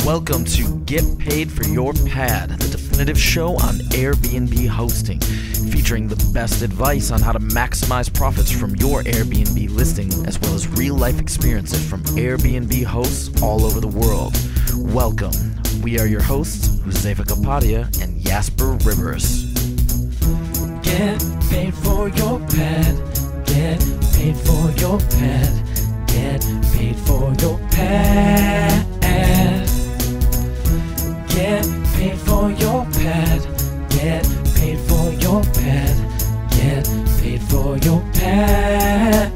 Welcome to Get Paid for Your Pad, the definitive show on Airbnb hosting, featuring the best advice on how to maximize profits from your Airbnb listing, as well as real-life experiences from Airbnb hosts all over the world. Welcome. We are your hosts, Josefa Kapadia and Jasper Rivers. Get paid for your pad. Get paid for your pad. Get paid for your pad. Get paid for your pad. Get paid for your pad. Get paid for your pad.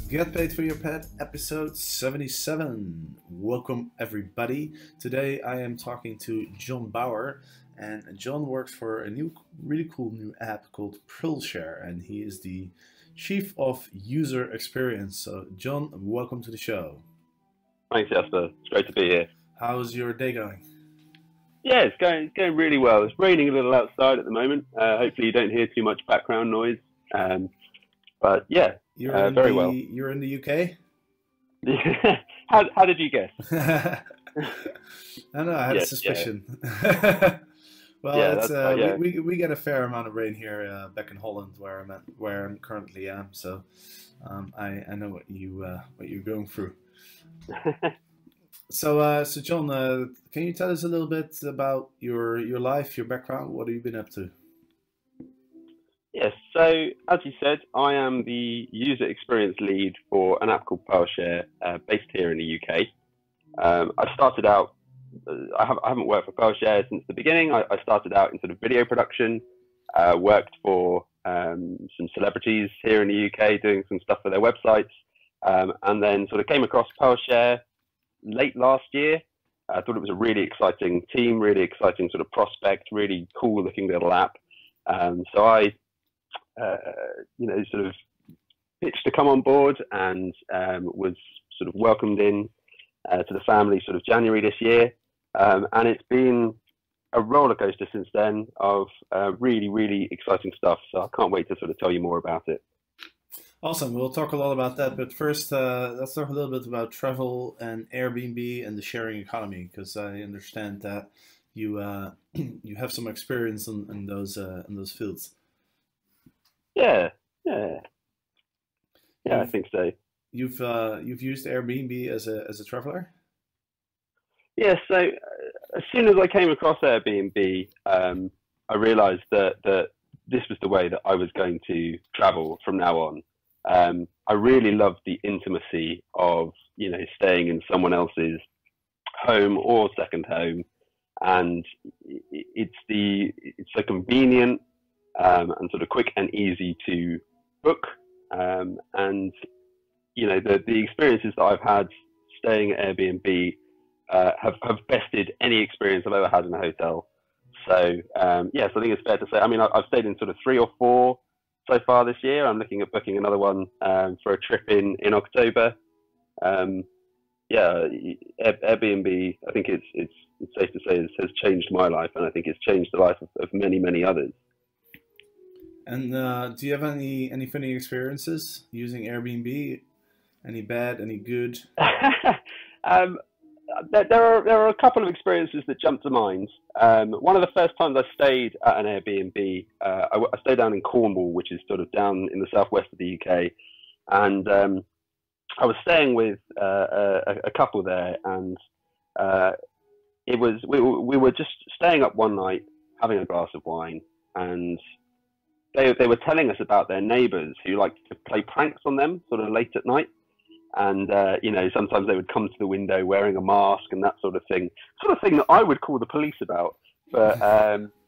Get Paid for Your Pet, episode 77. Welcome everybody. Today I am talking to John Bauer, and John works for a really cool new app called Pearlshare, and he is the Chief of User Experience. So John, welcome to the show. Thanks, Jasper. It's great to be here. How's your day going? Yeah, it's going really well. It's raining a little outside at the moment. Hopefully you don't hear too much background noise. But yeah, very well. You're in the UK? How did you guess? I don't know, I had a suspicion. Yeah. Well, yeah, we get a fair amount of rain here back in Holland, where I'm currently am. So I know what you're going through. So John, can you tell us a little bit about your life, your background? What have you been up to? Yes, so as you said, I am the user experience lead for an app called Pearlshare, based here in the UK. I started out, I haven't worked for Pearlshare since the beginning. I started out in sort of video production, worked for some celebrities here in the UK doing some stuff for their websites, and then sort of came across Pearlshare late last year. I thought it was a really exciting team, really exciting sort of prospect, really cool looking little app. So I sort of pitched to come on board and was sort of welcomed in to the family sort of January this year. And it's been a roller coaster since then of really, really exciting stuff. So I can't wait to sort of tell you more about it. Awesome. We'll talk a lot about that. But first, let's talk a little bit about travel and Airbnb and the sharing economy, because I understand that you you have some experience in those fields. Yeah, I think so. You've used Airbnb as a traveler? Yeah, so as soon as I came across Airbnb, I realized that this was the way that I was going to travel from now on. I really loved the intimacy of, staying in someone else's home or second home, and it's so convenient and sort of quick and easy to book, and the experiences that I've had staying at Airbnb have bested any experience I've ever had in a hotel. So yes, I think it's fair to say. I mean, I've stayed in sort of 3 or 4 so far this year. I'm looking at booking another one for a trip in October. Airbnb, I think it's safe to say has changed my life, and I think it's changed the life of many, many others. And do you have any funny experiences using Airbnb? Any bad, any good? There are a couple of experiences that jump to mind. One of the first times I stayed at an Airbnb, I stayed down in Cornwall, which is sort of down in the southwest of the UK, and I was staying with a couple there, and we were just staying up one night, having a glass of wine, and they were telling us about their neighbours who liked to play pranks on them sort of late at night. And, sometimes they would come to the window wearing a mask and that sort of thing that I would call the police about. But,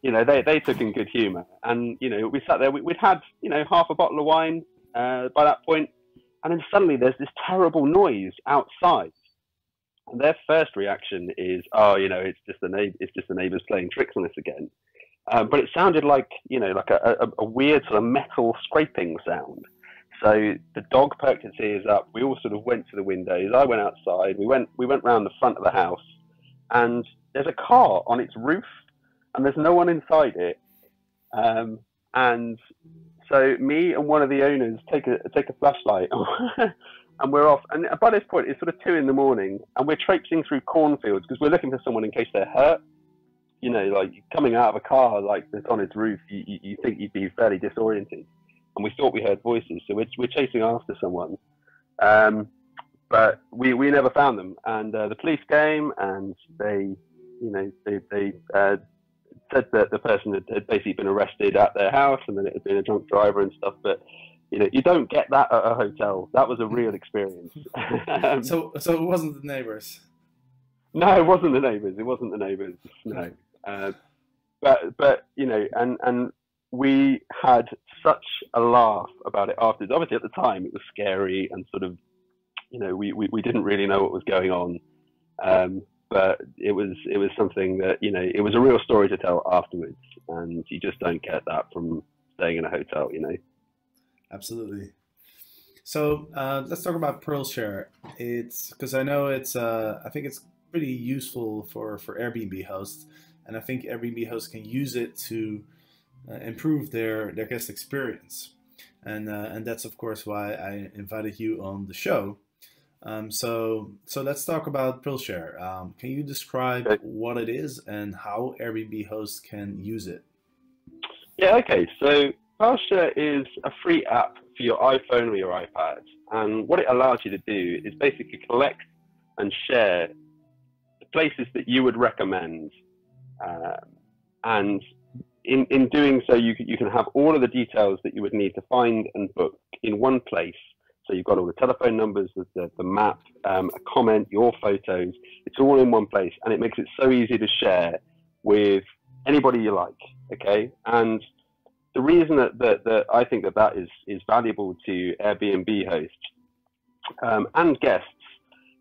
they took in good humour. And, we sat there, we'd had, half a bottle of wine by that point. And then suddenly there's this terrible noise outside. And their first reaction is, it's just the neighbours playing tricks on us again. But it sounded like a weird sort of metal scraping sound. So the dog perked its ears up. We all sort of went to the windows. I went outside. We went round the front of the house, and there's a car on its roof, and there's no one inside it. And So me and one of the owners take a flashlight, and we're off. And by this point, it's sort of 2 in the morning, and we're traipsing through cornfields because we're looking for someone in case they're hurt. You know, like coming out of a car like that's on its roof, you think you'd be fairly disoriented. And we thought we heard voices, so we're chasing after someone. But we never found them. And the police came, and they said that the person had basically been arrested at their house, and then it had been a drunk driver and stuff. But you know, you don't get that at a hotel. That was a real experience. So it wasn't the neighbors. No, it wasn't the neighbors. It wasn't the neighbors. No. But you know, and we had such a laugh about it afterwards. Obviously, at the time, it was scary and sort of, you know, we didn't really know what was going on. But it was something that, you know, it was a real story to tell afterwards, and you just don't get that from staying in a hotel, you know. Absolutely. So let's talk about Pearlshare. It's because I know it's I think it's pretty useful for Airbnb hosts, and I think Airbnb hosts can use it to improve their guest experience, and that's of course why I invited you on the show. So let's talk about Pearlshare. Can you describe what it is and how Airbnb hosts can use it? Yeah, okay. So Pearlshare is a free app for your iPhone or your iPad, and what it allows you to do is basically collect and share the places that you would recommend, and in doing so, you can have all of the details that you would need to find and book in one place. So you've got all the telephone numbers, the map, a comment, your photos. It's all in one place, and it makes it so easy to share with anybody you like. Okay, and the reason that I think that is valuable to Airbnb hosts and guests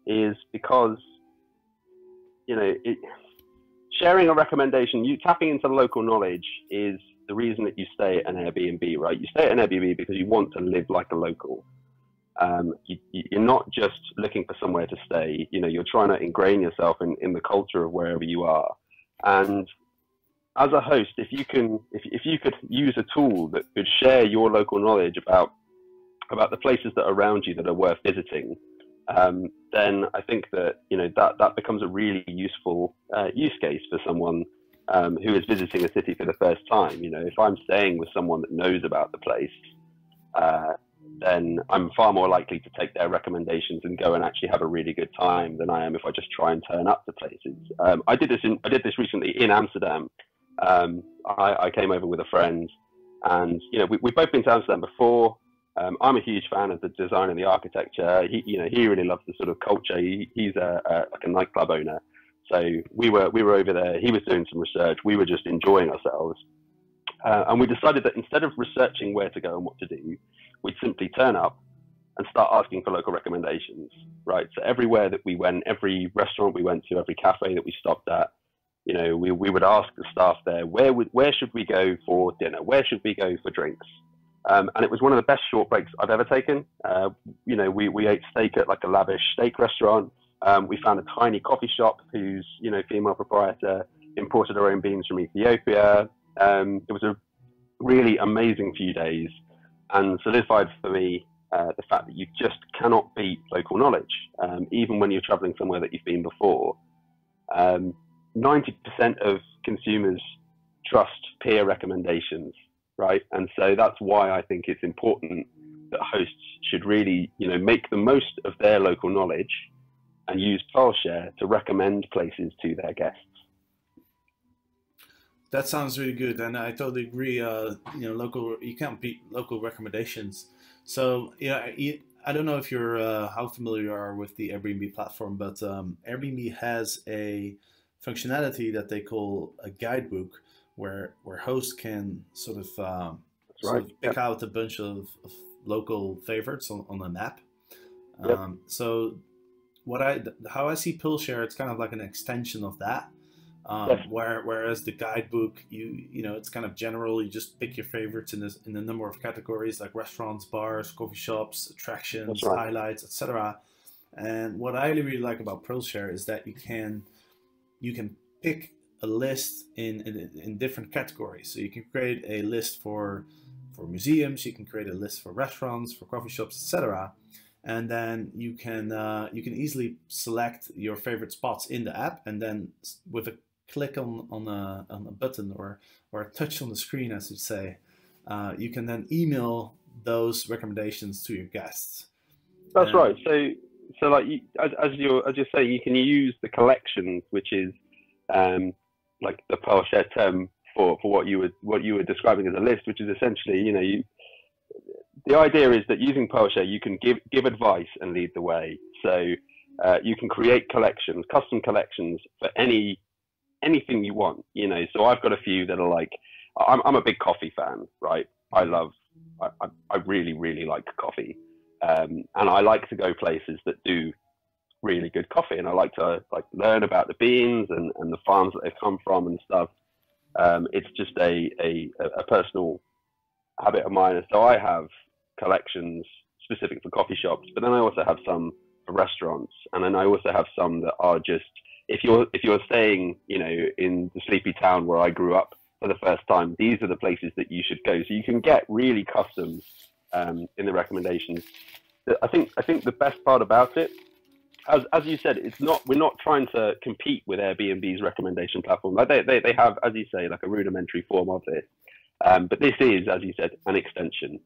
is because, you know, sharing a recommendation, you tapping into local knowledge is the reason that you stay at an Airbnb, right? You stay at an Airbnb because you want to live like a local. You're not just looking for somewhere to stay. You know, you're trying to ingrain yourself in the culture of wherever you are. And as a host, if you could use a tool that could share your local knowledge about the places that are around you that are worth visiting, then I think that, you know, that becomes a really useful use case for someone who is visiting a city for the first time. You know, if I'm staying with someone that knows about the place, then I'm far more likely to take their recommendations and go and actually have a really good time than I am if I just try and turn up to places. I did this recently in Amsterdam. I came over with a friend, and you know, we've both been to Amsterdam before. I'm a huge fan of the design and the architecture. He really loves the sort of culture. He's like a nightclub owner. So we were over there. He was doing some research. We were just enjoying ourselves. And we decided that instead of researching where to go and what to do, we'd simply turn up and start asking for local recommendations, right? So everywhere that we went, every restaurant we went to, every cafe that we stopped at, you know, we would ask the staff there, where should we go for dinner? Where should we go for drinks? And it was one of the best short breaks I've ever taken. You know, we ate steak at like a lavish steak restaurant. We found a tiny coffee shop whose, you know, female proprietor imported her own beans from Ethiopia. It was a really amazing few days, and solidified for me the fact that you just cannot beat local knowledge, even when you're traveling somewhere that you've been before. 90% of consumers trust peer recommendations, right? And so that's why I think it's important that hosts should really, you know, make the most of their local knowledge and use Pearlshare to recommend places to their guests. That sounds really good, and I totally agree. You know, you can't beat local recommendations. So, yeah, I don't know if you're how familiar you are with the Airbnb platform, but Airbnb has a functionality that they call a guidebook, where hosts can sort of pick out a bunch of local favorites on a map. Yep. So, how I see Pearlshare, it's kind of like an extension of that. Whereas the guidebook, you know, it's kind of general. You just pick your favorites in a number of categories like restaurants, bars, coffee shops, attractions, highlights, etc. And what I really like about Pearlshare is that you can pick a list in different categories. So you can create a list for for museums. You can create a list for restaurants, for coffee shops, etc. And then you can easily select your favorite spots in the app, and then with a click on a button or a touch on the screen, as you say, you can then email those recommendations to your guests. That's right. So like as you're saying, you can use the collections, which is like the Pearlshare term for what you were describing as a list, which is essentially, the idea is that using Pearlshare, you can give advice and lead the way. So you can create collections, custom collections for anything you want. So I've got a few that are like, I'm a big coffee fan, right? I really, really like coffee. And I like to go places that do really good coffee, and I like to learn about the beans and the farms that they've come from and stuff. It's just a personal habit of mine. So I have collections specific for coffee shops, but then I also have some for restaurants, and then I also have some that are just, if you're staying, in the sleepy town where I grew up for the first time, these are the places that you should go. So you can get really custom in the recommendations. I think the best part about it, as you said, we're not trying to compete with Airbnb's recommendation platform. Like they have, as you say, like a rudimentary form of it. But this is, as you said, an extension.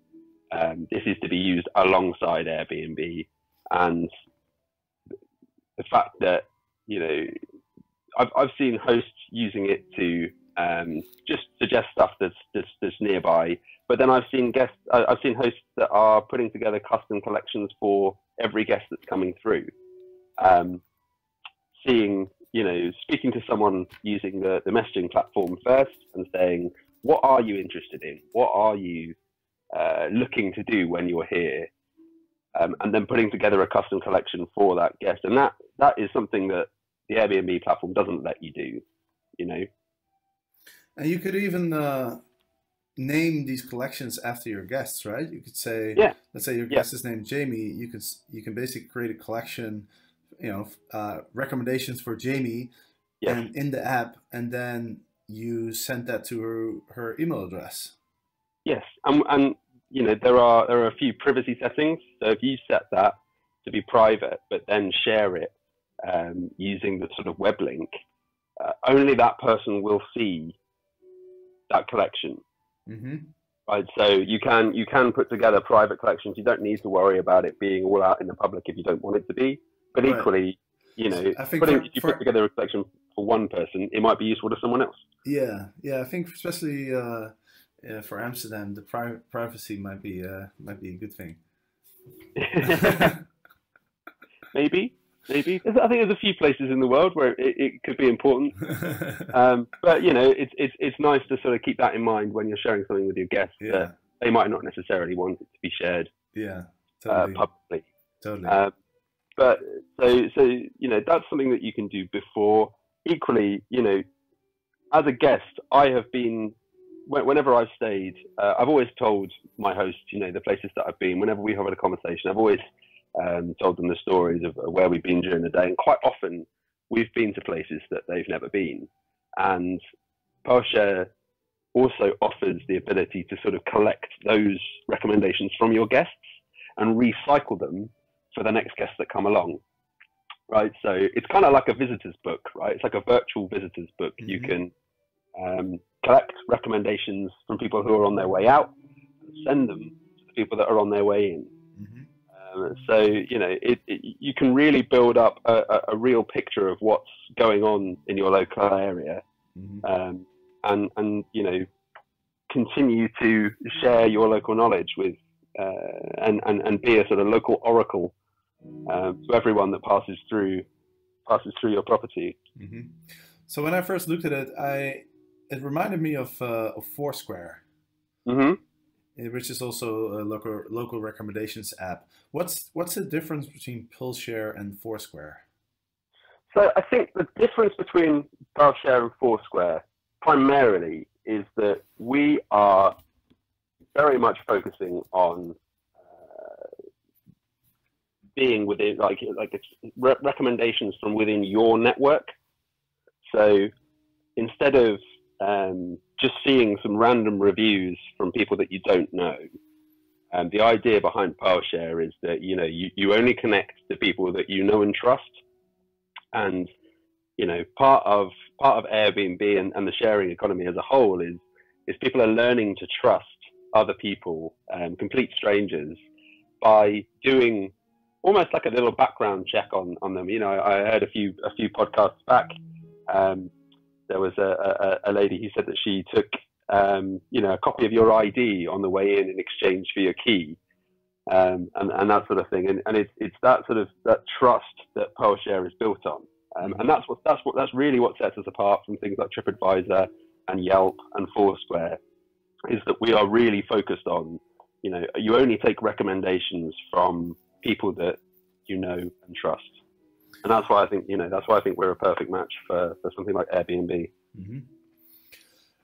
This is to be used alongside Airbnb, and the fact that I've seen hosts using it to just suggest stuff that's nearby. But then I've seen hosts that are putting together custom collections for every guest that's coming through. Speaking to someone using the messaging platform first and saying, what are you interested in? What are you looking to do when you're here? And then putting together a custom collection for that guest. And that is something that the Airbnb platform doesn't let you do, And you could even name these collections after your guests, right? You could say, let's say your guest is named Jamie. You can basically create a collection, recommendations for Jamie, and in the app, and then you send that to her email address. Yes, and there are a few privacy settings. So if you set that to be private, but then share it using the sort of web link, only that person will see that collection. Mm-hmm. Right, so you can put together private collections. You don't need to worry about it being all out in the public if you don't want it to be. But equally, I think if you put together a collection for one person, it might be useful to someone else. Yeah, I think especially for Amsterdam, the privacy might be a good thing. Maybe. I think there's a few places in the world where it could be important. But it's nice to sort of keep that in mind when you're sharing something with your guests. That they might not necessarily want it to be shared. Totally. Publicly. Totally. But so that's something that you can do before. Equally, as a guest, I have been, whenever I've stayed, I've always told my hosts, the places that I've been. Whenever we have a conversation, I've always told them the stories of where we've been during the day, and quite often we've been to places that they've never been. And Pearlshare also offers the ability to sort of collect those recommendations from your guests and recycle them for the next guests that come along. Right, so it's kind of like a visitor's book, right? It's like a virtual visitor's book. Mm-hmm. You can collect recommendations from people who are on their way out and send them to the people that are on their way in. Mm-hmm. So you can really build up a real picture of what's going on in your local area, mm-hmm. And continue to share your local knowledge with and be a sort of local oracle to everyone that passes through your property. Mm-hmm. So when I first looked at it, it reminded me of Foursquare, mm-hmm. which is also a local recommendations app. What's the difference between Pearlshare and Foursquare? So I think the difference between Pearlshare and Foursquare primarily is that we are very much focusing on being within recommendations from within your network. So instead of just seeing some random reviews from people that you don't know. And the idea behind Pearlshare is that, you know, you only connect to people that you know and trust. And, you know, part of Airbnb and the sharing economy as a whole is people are learning to trust other people, complete strangers, by doing almost like a little background check on them. You know, I heard a few podcasts back. There was a lady who said that she took, you know, a copy of your ID on the way in exchange for your key, and that sort of thing. And it's that sort of that trust that Pearlshare is built on, and that's really what sets us apart from things like TripAdvisor and Yelp and Foursquare, is that we are really focused on, you know, you only take recommendations from people that you know and trust. And that's why I think, you know, we're a perfect match for something like Airbnb. Mm-hmm.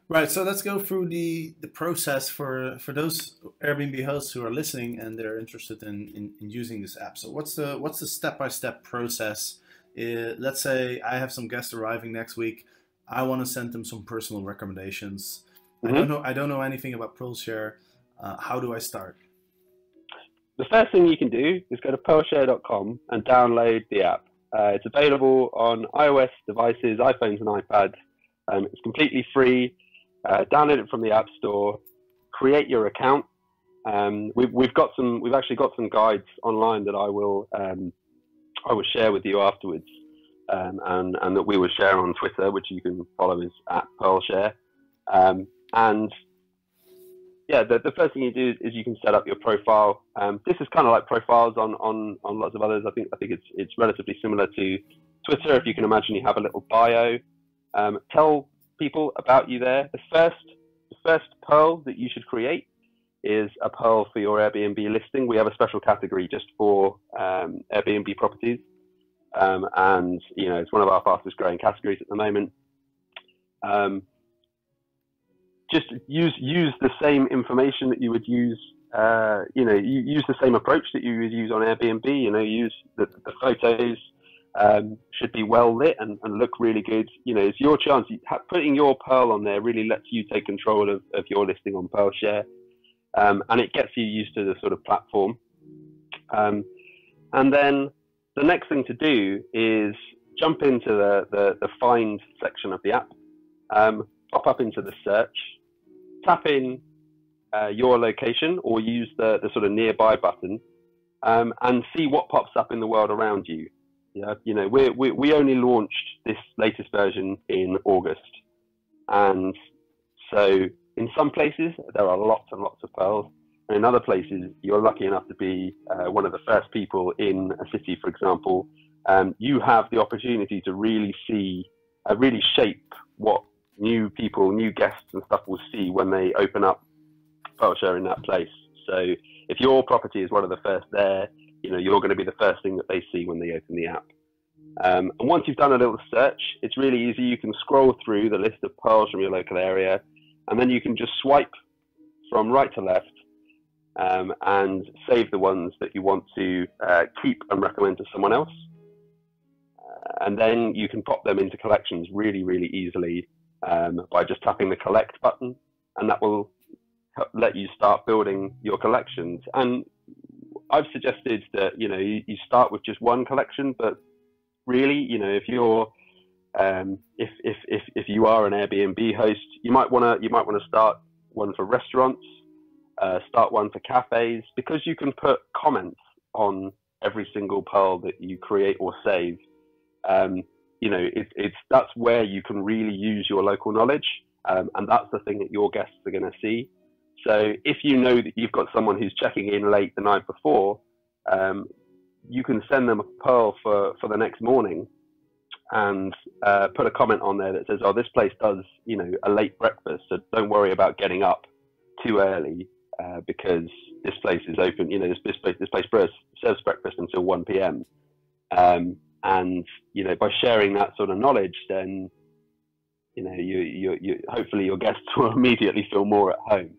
Right. So let's go through the process for those Airbnb hosts who are listening and they're interested in using this app. So what's the step-by-step process? Let's say I have some guests arriving next week. I want to send them some personal recommendations. Mm-hmm. I don't know anything about Pearlshare. How do I start? The first thing you can do is go to pearlshare.com and download the app. It's available on iOS devices, iPhones and iPads. It's completely free. Download it from the App Store. Create your account. We've actually got some guides online that I will share with you afterwards, and that we will share on Twitter, which you can follow is @Pearlshare. And yeah, the first thing you do is you can set up your profile. This is kind of like profiles on lots of others. I think it's relatively similar to Twitter. If you can imagine, you have a little bio. Tell people about you there. The first Pearl that you should create is a Pearl for your Airbnb listing. We have a special category just for Airbnb properties, and you know, it's one of our fastest growing categories at the moment. Just use the same information that you would use, you know, you use the same approach that you would use on Airbnb. You know, use the photos should be well lit and look really good. You know, it's your chance. Putting your Pearl on there really lets you take control of your listing on Pearlshare, and it gets you used to the sort of platform. And then the next thing to do is jump into the find section of the app, pop up into the search, tap in your location or use the sort of nearby button, and see what pops up in the world around you. Yeah, you know, we only launched this latest version in August, and so in some places there are lots and lots of pearls, and in other places you're lucky enough to be one of the first people in a city, for example. You have the opportunity to really shape what new people, new guests and stuff will see when they open up Pearlshare in that place. So if your property is one of the first there, you know, you're going to be the first thing that they see when they open the app. And once you've done a little search, it's really easy. You can scroll through the list of pearls from your local area, and then you can just swipe from right to left, and save the ones that you want to keep and recommend to someone else. And then you can pop them into collections really, really easily by just tapping the collect button, and that will let you start building your collections. And I've suggested that, you know, you start with just one collection, but really, you know, if you're if you are an Airbnb host, you might want to start one for restaurants, start one for cafes, because you can put comments on every single pearl that you create or save. You know, that's where you can really use your local knowledge, and that's the thing that your guests are going to see. So if you know that you've got someone who's checking in late the night before, you can send them a pearl for the next morning, and put a comment on there that says, "Oh, this place does, you know, a late breakfast, so don't worry about getting up too early because this place is open. You know, this place serves breakfast until 1 p.m." And you know, by sharing that sort of knowledge, then you know, you hopefully your guests will immediately feel more at home.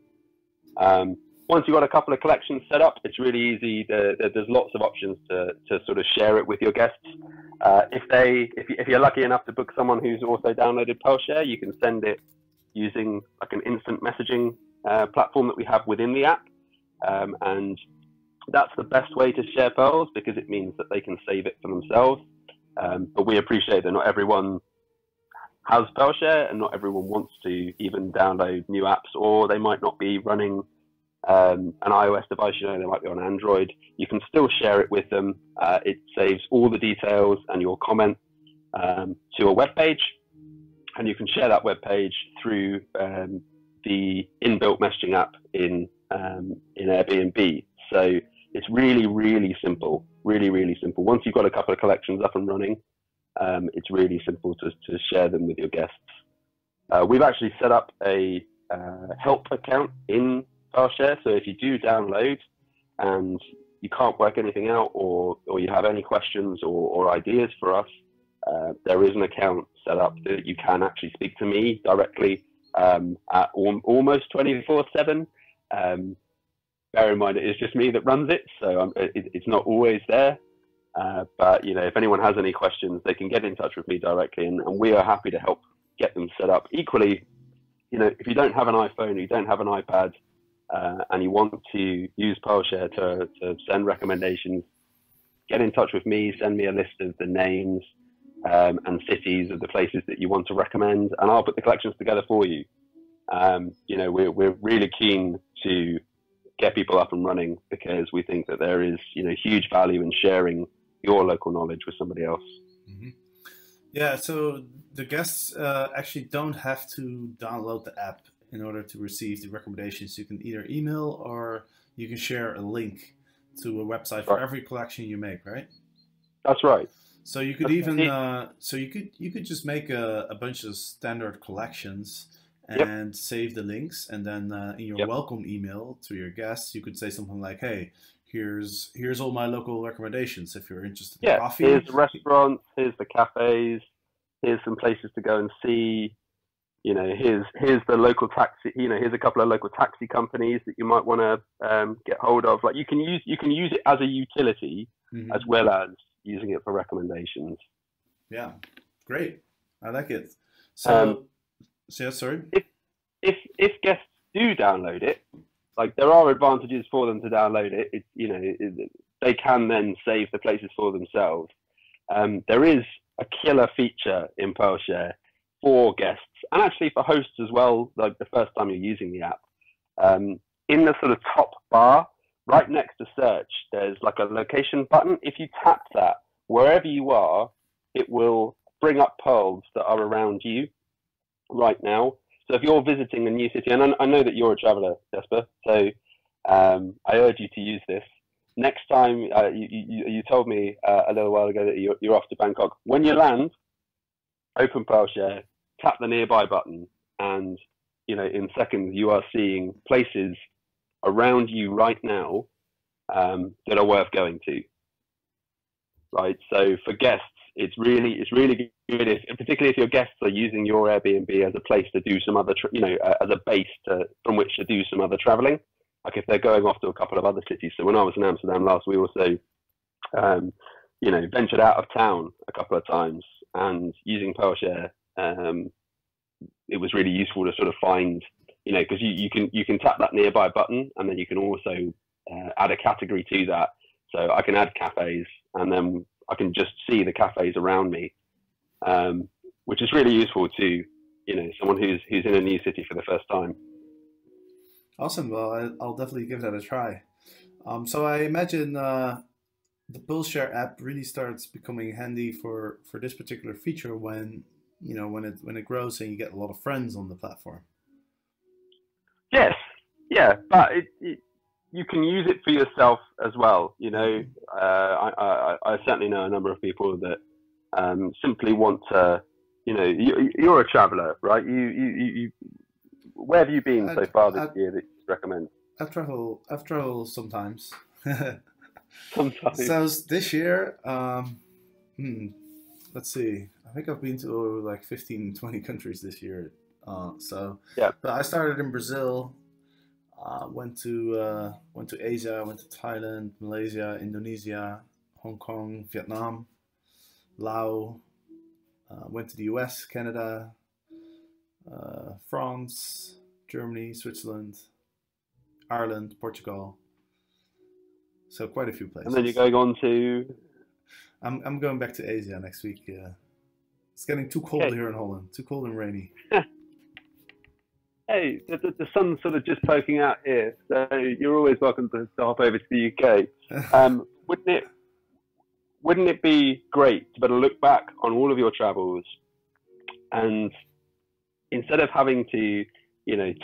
Once you've got a couple of collections set up, it's really easy. There's lots of options to sort of share it with your guests. If you're lucky enough to book someone who's also downloaded Pearlshare, you can using like an instant messaging platform that we have within the app. And that's the best way to share pearls because it means that they can save it for themselves. But we appreciate that not everyone has Pearlshare and not everyone wants to even download new apps, or they might not be running an iOS device, they might be on Android. You can still share it with them. It saves all the details and your comment to a web page, and you can share that web page through the inbuilt messaging app in Airbnb. So it's really, really simple, really, really simple. Once you've got a couple of collections up and running, it's really simple to share them with your guests. We've actually set up a help account in Pearlshare, so if you do download and you can't work anything out, or you have any questions or ideas for us, there is an account set up that you can actually speak to me directly at almost 24/7. Bear in mind, it is just me that runs it, so it's not always there. But if anyone has any questions, they can get in touch with me directly, and we are happy to help get them set up. Equally, if you don't have an iPhone or you don't have an iPad, and you want to use Pearlshare to send recommendations, get in touch with me, send me a list of the names and cities of the places that you want to recommend, and I'll put the collections together for you. We're really keen to get people up and running because we think that there is huge value in sharing your local knowledge with somebody else. Mm-hmm. Yeah, so the guests actually don't have to download the app in order to receive the recommendations. You can either email or you can share a link to a website for every collection you make, right? That's right. So you could you could just make a bunch of standard collections and save the links, and then in your welcome email to your guests, you could say something like, "Hey, here's all my local recommendations. If you're interested in coffee, here's the restaurants, here's the cafes, here's some places to go and see. Here's the local taxi. Here's a couple of local taxi companies that you might want to get hold of. Like you can use it as a utility as well as using it for recommendations. Yeah, great. I like it. So, sorry. If guests do download it, like there are advantages for them to download it. They can then save the places for themselves. There is a killer feature in Pearlshare for guests and actually for hosts as well, like the first time you're using the app. In the sort of top bar, right next to search, there's like a location button. If you tap that, wherever you are, it will bring up pearls that are around you right now. So if you're visiting a new city, and I know that you're a traveler, Jesper, so I urge you to use this. Next time, you told me a little while ago that you're off to Bangkok. When you land, open Pearlshare, tap the nearby button, and in seconds you are seeing places around you right now that are worth going to. Right, so for guests, it's really good, particularly if your guests are using your Airbnb as a place to do some other, as a base from which to do some other traveling. Like if they're going off to a couple of other cities. So when I was in Amsterdam last, we also, ventured out of town a couple of times, and using Pearlshare, it was really useful to sort of find, because you can tap that nearby button, and then you can also add a category to that. So I can add cafes, and then I can just see the cafes around me, which is really useful to someone who's in a new city for the first time. Awesome. Well, I'll definitely give that a try. So I imagine the Pearlshare app really starts becoming handy for this particular feature when it grows and you get a lot of friends on the platform. Yes, yeah, but you can use it for yourself as well. I certainly know a number of people that simply want to. You're a traveler, right? You where have you been so far this year that you recommend? I've traveled sometimes. Sometimes. So this year, let's see. I think I've been to like 15, 20 countries this year. But I started in Brazil. Went to Asia. Went to Thailand, Malaysia, Indonesia, Hong Kong, Vietnam, Laos. Went to the US, Canada. France, Germany, Switzerland, Ireland, Portugal. So quite a few places. And then you're going on to... I'm going back to Asia next week. It's getting too cold here in Holland. Too cold and rainy. Hey, the sun's sort of just poking out here, so you're always welcome to hop over to the UK. Wouldn't it be great to better look back on all of your travels, and instead of having to,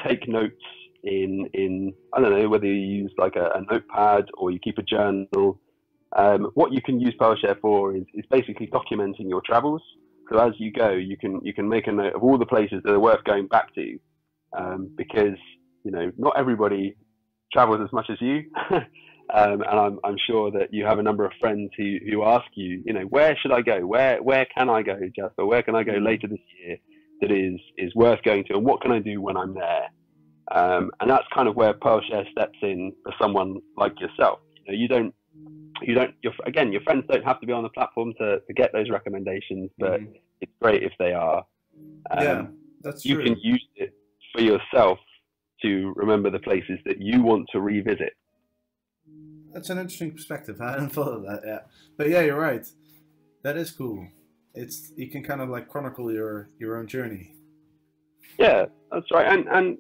take notes in I don't know whether you use like a notepad or you keep a journal, what you can use Pearlshare for is basically documenting your travels. So as you go, you can make a note of all the places that are worth going back to, because not everybody travels as much as you. And I'm sure that you have a number of friends who ask you, where should I go? Where can I go, Jasper? Where can I go later this year that is worth going to? And what can I do when I'm there? And that's kind of where Pearlshare steps in for someone like yourself. Your friends don't have to be on the platform to get those recommendations, but it's great if they are. Yeah, that's true. You can use it for yourself to remember the places that you want to revisit. That's an interesting perspective. I hadn't thought of that yet. But yeah, you're right. That is cool. You can kind of like chronicle your own journey. Yeah, that's right. And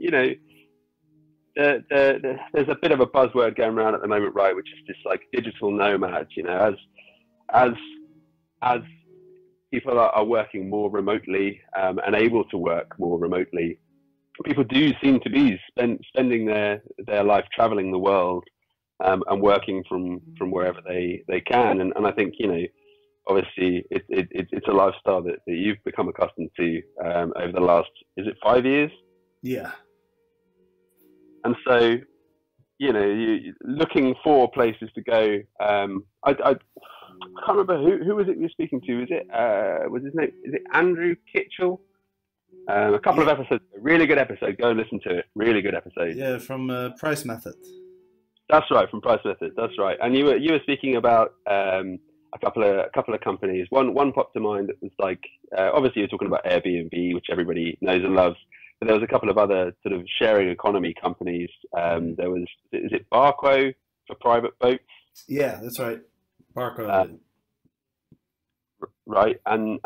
there's a bit of a buzzword going around at the moment, right? Which is just like digital nomads. As people are working more remotely and able to work more remotely, people do seem to be spending their life traveling the world. And working from wherever they can, and I think obviously it's a lifestyle that you've become accustomed to over the last, is it 5 years? Yeah. And so you looking for places to go. I can't remember who was it you were speaking to. Is it Andrew Kitchell? A couple of episodes, really good episode. Go and listen to it. Really good episode. Yeah, from Price Method. That's right, from Price Method. That's right. And you were speaking about a couple of companies. One popped to mind that was like, obviously you're talking about Airbnb, which everybody knows and loves, but there was a couple of other sort of sharing economy companies. There was, is it Barco for private boats? Yeah, that's right. Barco. Right, and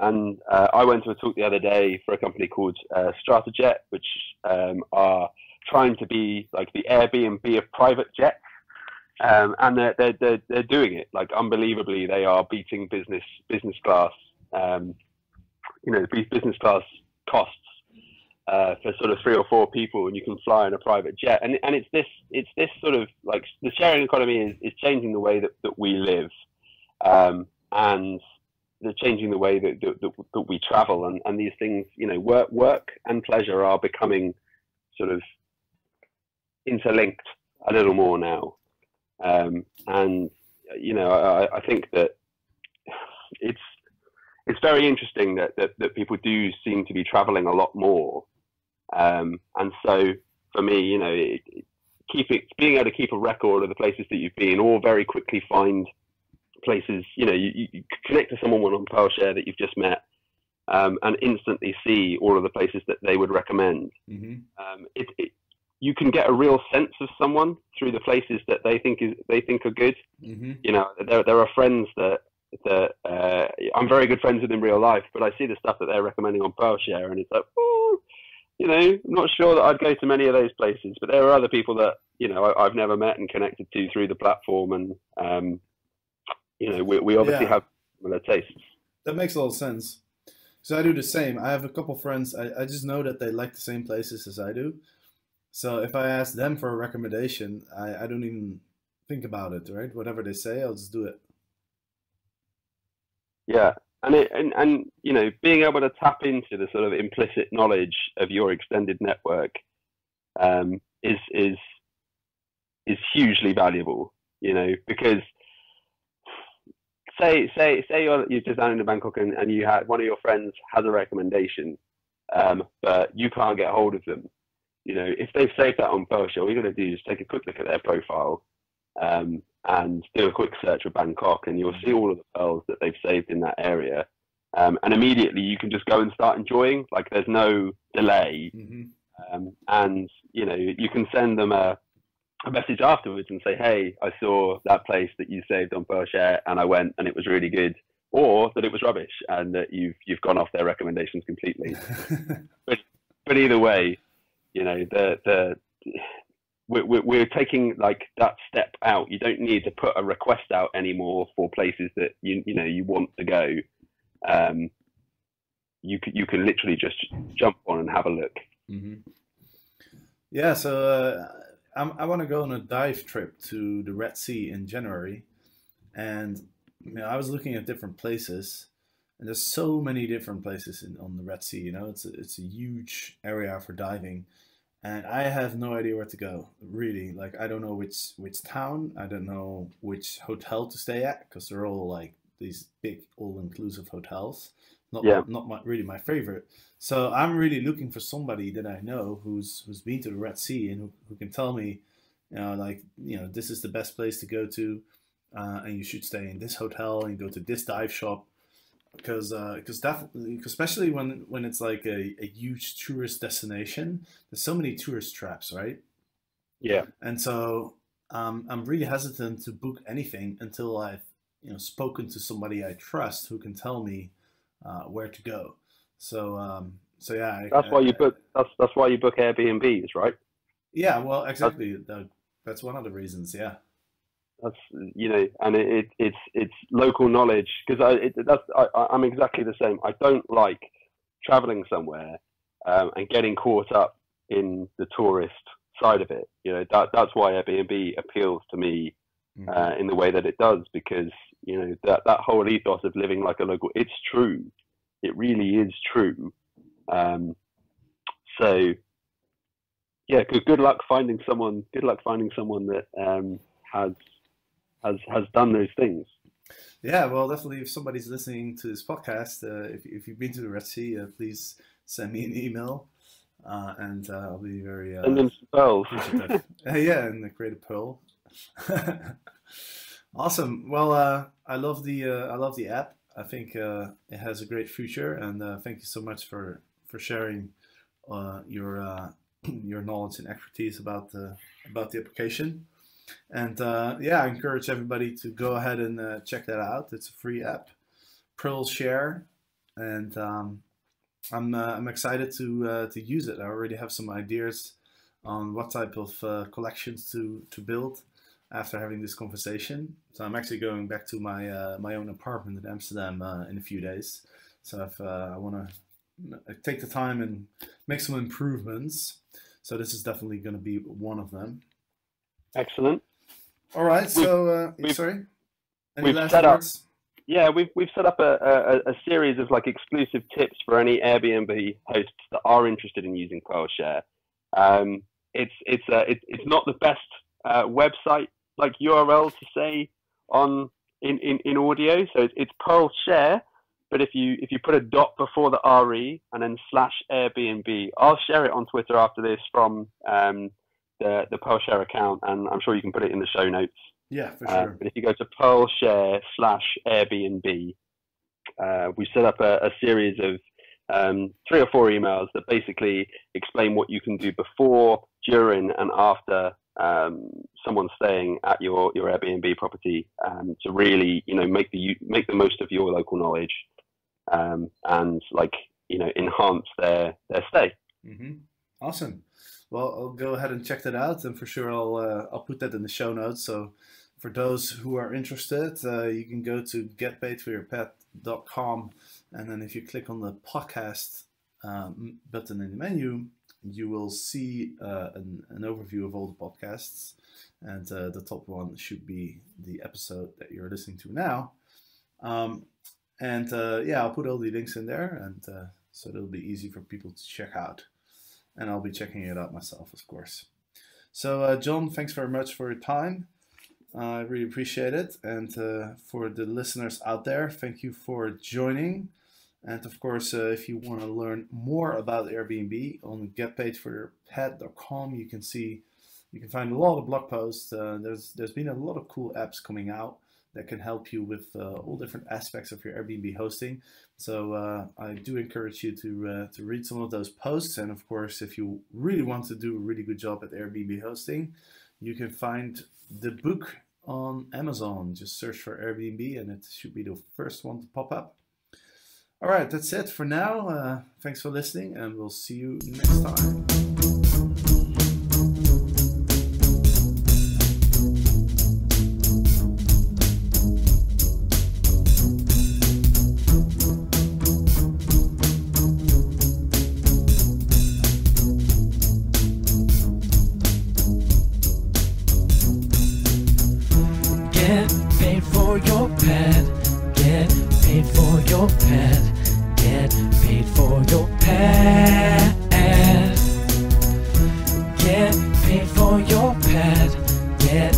I went to a talk the other day for a company called Stratajet, which are trying to be like the Airbnb of private jets. And they're doing it like unbelievably. They are beating business class, business class costs for sort of 3 or 4 people, and you can fly in a private jet. And it's this sort of like the sharing economy is changing the way that we live, and they're changing the way that we travel, and these things, work and pleasure are becoming sort of interlinked a little more now. And I think that it's very interesting that people do seem to be traveling a lot more, and so for me, being able to keep a record of the places that you've been, or very quickly find places, you connect to someone on Pearlshare that you've just met, and instantly see all of the places that they would recommend. You can get a real sense of someone through the places that they think are good. There are friends that I'm very good friends with in real life, but I see the stuff that they're recommending on Pearlshare, and it's like, I'm not sure that I'd go to many of those places. But there are other people that I've never met and connected to through the platform, and we obviously have similar tastes. That makes a lot of sense. So I do the same. I have a couple friends. I just know that they like the same places as I do. So if I ask them for a recommendation, I don't even think about it, right? Whatever they say, I'll just do it. Yeah, and being able to tap into the sort of implicit knowledge of your extended network is hugely valuable. Because say you're just down in Bangkok and you had one of your friends has a recommendation, but you can't get hold of them. If they've saved that on Pearlshare, all you're going to do is take a quick look at their profile and do a quick search for Bangkok, and you'll see all of the pearls that they've saved in that area. and immediately you can just go and start enjoying. Like there's no delay, and you know you can send them a message afterwards and say, hey, I saw that place that you saved on Pearlshare and I went and it was really good, or that it was rubbish and that you've gone off their recommendations completely. but either way, you know, we're taking like that step out. You don't need to put a request out anymore for places that you know you want to go. You can literally just jump on and have a look. Yeah, so I want to go on a dive trip to the Red Sea in January, and you know, I was looking at different places, and there's so many different places on the Red Sea. You know, it's a huge area for diving, and I have no idea where to go. Really, like I don't know which town, I don't know which hotel to stay at because they're all like these big all-inclusive hotels. Not really my favorite. So I'm really looking for somebody that I know who's been to the Red Sea and who can tell me, you know, like, you know, this is the best place to go to, and you should stay in this hotel and go to this dive shop, because definitely, especially when it's like a huge tourist destination, there's so many tourist traps, right? Yeah. And so I'm really hesitant to book anything until I've spoken to somebody I trust who can tell me where to go. So yeah, that's why you book. That's why you book Airbnbs, right? Yeah, well, exactly. That's one of the reasons. Yeah, that's and it's local knowledge, because I'm exactly the same. I don't like traveling somewhere and getting caught up in the tourist side of it. You know, that's why Airbnb appeals to me in the way that it does, because that whole ethos of living like a local, it's true. It really is true. So yeah, good luck finding someone. Good luck finding someone that has done those things. Yeah, well, definitely. If somebody's listening to this podcast, if you've been to the Red Sea, please send me an email, and I'll be very appreciative. Yeah, and create a pearl. Awesome. Well, I love the app. I think it has a great future, and thank you so much for sharing your knowledge and expertise about the application. And yeah, I encourage everybody to go ahead and check that out. It's a free app, Pearlshare, and I'm excited to use it. I already have some ideas on what type of collections to build after having this conversation. So I'm actually going back to my my own apartment in Amsterdam in a few days. So I want to take the time and make some improvements. So this is definitely going to be one of them. Excellent. All right. So sorry. Any last words? Yeah, we've set up a series of like exclusive tips for any Airbnb hosts that are interested in using Pearlshare. It's not the best website like URL to say on in audio, so it's Pearlshare, but if you put a dot before the RE and then /Airbnb, I'll share it on Twitter after this from the Pearlshare account, and I'm sure you can put it in the show notes. Yeah, for sure. But if you go to Pearlshare /Airbnb, we set up a series of 3 or 4 emails that basically explain what you can do before, during, and after someone staying at your Airbnb property, to really make the most of your local knowledge, and enhance their stay. Awesome. Well, I'll go ahead and check that out, and for sure I'll put that in the show notes. So for those who are interested, you can go to getpaidforyourpet.com, and then if you click on the podcast button in the menu, you will see an overview of all the podcasts, and the top one should be the episode that you're listening to now. Yeah, I'll put all the links in there, and so it'll be easy for people to check out. And I'll be checking it out myself, of course. So, John, thanks very much for your time. I really appreciate it. And for the listeners out there, thank you for joining. And of course, if you want to learn more about Airbnb on getpaidforyourpet.com, you can find a lot of blog posts. There's been a lot of cool apps coming out. that can help you with all different aspects of your Airbnb hosting. So I do encourage you to read some of those posts. And of course, if you really want to do a really good job at Airbnb hosting, you can find the book on Amazon. Just search for Airbnb and it should be the first one to pop up. All right, that's it for now. Thanks for listening, and we'll see you next time. Get paid for your pad. Get paid for your pad. Get paid for your pad. Get paid for your pad. Get